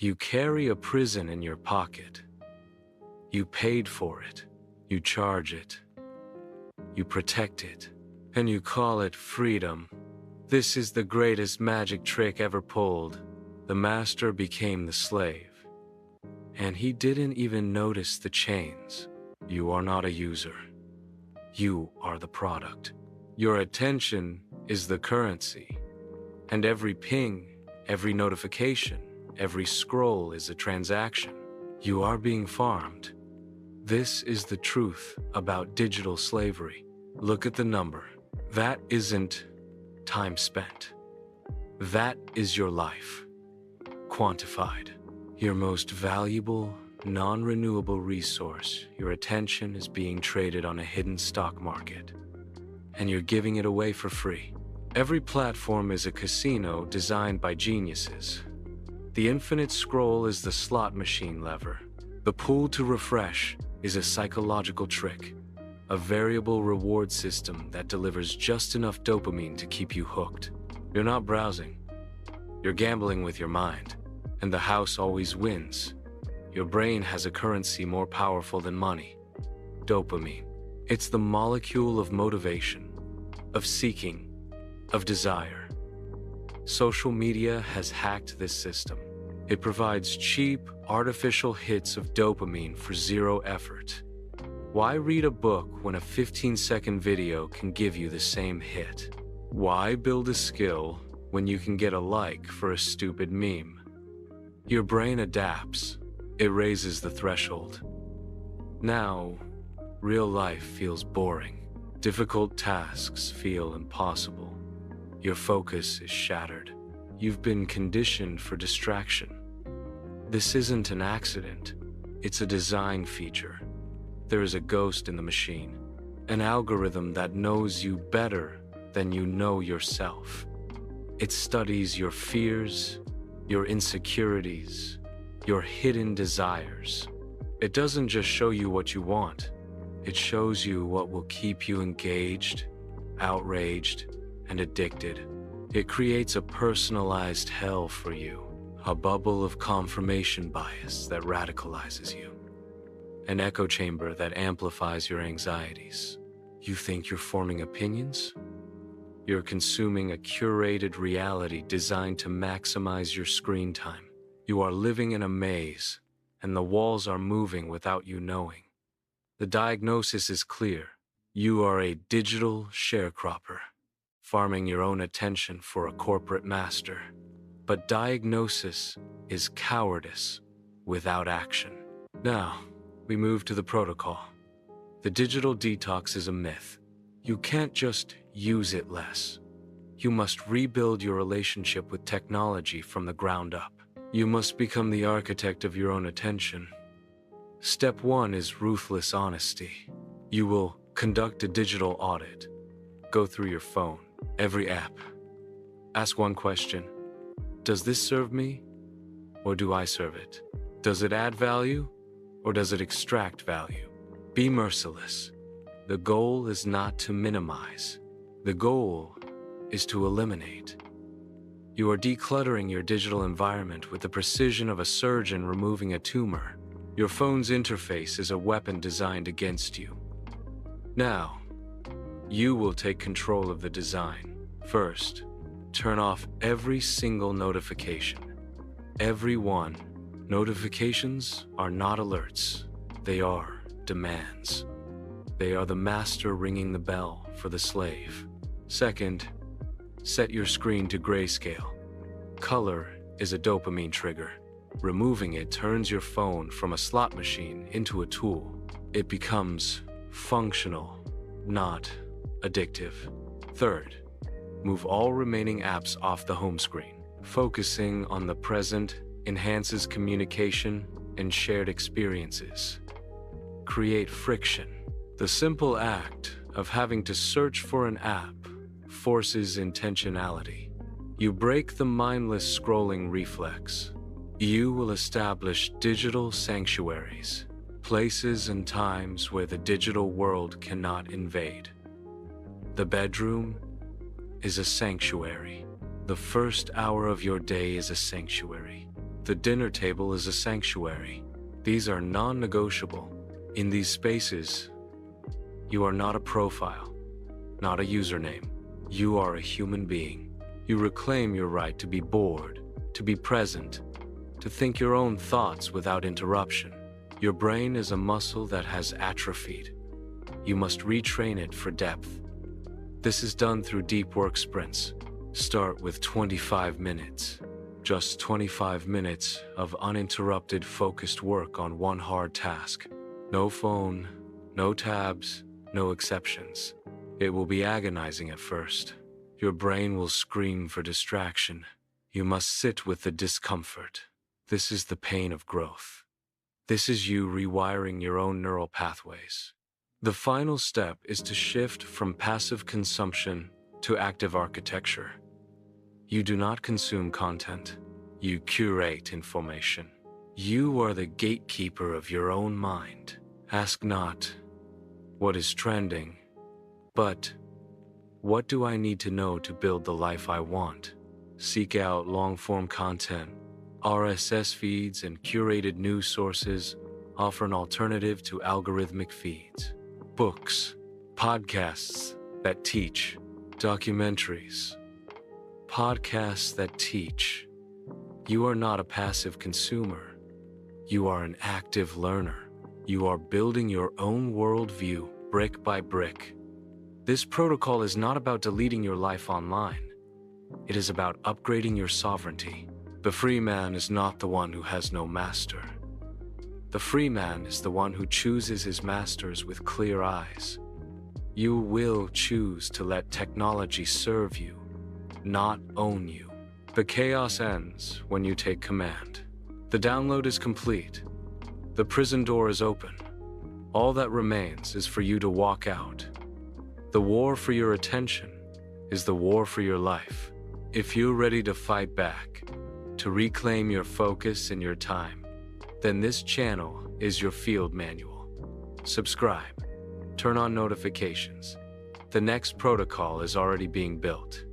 You carry a prison in your pocket. You paid for it. You charge it. You protect it. And you call it freedom. This is the greatest magic trick ever pulled. The master became the slave. And he didn't even notice the chains. You are not a user. You are the product. Your attention is the currency. And every ping, every notification, every scroll is a transaction. You are being farmed. This is the truth about digital slavery. Look at the number. That isn't time spent. That is your life. Quantified. Your most valuable, non-renewable resource, your attention, is being traded on a hidden stock market. And you're giving it away for free. Every platform is a casino designed by geniuses. The infinite scroll is the slot machine lever. The pull to refresh is a psychological trick, a variable reward system that delivers just enough dopamine to keep you hooked. You're not browsing. You're gambling with your mind, and the house always wins. Your brain has a currency more powerful than money: dopamine. It's the molecule of motivation, of seeking, of desire. Social media has hacked this system. It provides cheap, artificial hits of dopamine for zero effort. Why read a book when a 15-second video can give you the same hit? Why build a skill when you can get a like for a stupid meme? Your brain adapts. It raises the threshold. Now, real life feels boring. Difficult tasks feel impossible. Your focus is shattered. You've been conditioned for distraction. This isn't an accident. It's a design feature. There is a ghost in the machine, an algorithm that knows you better than you know yourself. It studies your fears, your insecurities, your hidden desires. It doesn't just show you what you want. It shows you what will keep you engaged, outraged, and addicted. It creates a personalized hell for you, a bubble of confirmation bias that radicalizes you, an echo chamber that amplifies your anxieties. You think you're forming opinions? You're consuming a curated reality designed to maximize your screen time. You are living in a maze, and the walls are moving without you knowing. The diagnosis is clear. You are a digital sharecropper, farming your own attention for a corporate master. But diagnosis is cowardice without action. Now, we move to the protocol. The digital detox is a myth. You can't just use it less. You must rebuild your relationship with technology from the ground up. You must become the architect of your own attention. Step 1 is ruthless honesty. You will conduct a digital audit. Go through your phone, every app. Ask one question. Does this serve me, or do I serve it? Does it add value, or does it extract value? Be merciless. The goal is not to minimize. The goal is to eliminate. You are decluttering your digital environment with the precision of a surgeon removing a tumor. Your phone's interface is a weapon designed against you. Now, you will take control of the design. First, turn off every single notification. Every one. Notifications are not alerts. They are demands. They are the master ringing the bell for the slave. Second, set your screen to grayscale. Color is a dopamine trigger. Removing it turns your phone from a slot machine into a tool. It becomes functional, not addictive. Third, move all remaining apps off the home screen. Focusing on the present enhances communication and shared experiences. Create friction. The simple act of having to search for an app forces intentionality. You break the mindless scrolling reflex. You will establish digital sanctuaries, places and times where the digital world cannot invade. The bedroom is a sanctuary. The first hour of your day is a sanctuary. The dinner table is a sanctuary. These are non-negotiable. In these spaces, you are not a profile, not a username. You are a human being. You reclaim your right to be bored, to be present, to think your own thoughts without interruption. Your brain is a muscle that has atrophied. You must retrain it for depth. This is done through deep work sprints. Start with 25 minutes. Just 25 minutes of uninterrupted, focused work on one hard task. No phone, no tabs, no exceptions. It will be agonizing at first. Your brain will scream for distraction. You must sit with the discomfort. This is the pain of growth. This is you rewiring your own neural pathways. The final step is to shift from passive consumption to active architecture. You do not consume content. You curate information. You are the gatekeeper of your own mind. Ask not, what is trending, but what do I need to know to build the life I want? Seek out long-form content. RSS feeds and curated news sources offer an alternative to algorithmic feeds. Books, podcasts that teach, documentaries, podcasts that teach. You are not a passive consumer. You are an active learner. You are building your own worldview brick by brick. This protocol is not about deleting your life online. It is about upgrading your sovereignty. The free man is not the one who has no master. The free man is the one who chooses his masters with clear eyes. You will choose to let technology serve you, not own you. The chaos ends when you take command. The download is complete. The prison door is open. All that remains is for you to walk out. The war for your attention is the war for your life. If you're ready to fight back, to reclaim your focus and your time, then this channel is your field manual. Subscribe. Turn on notifications. The next protocol is already being built.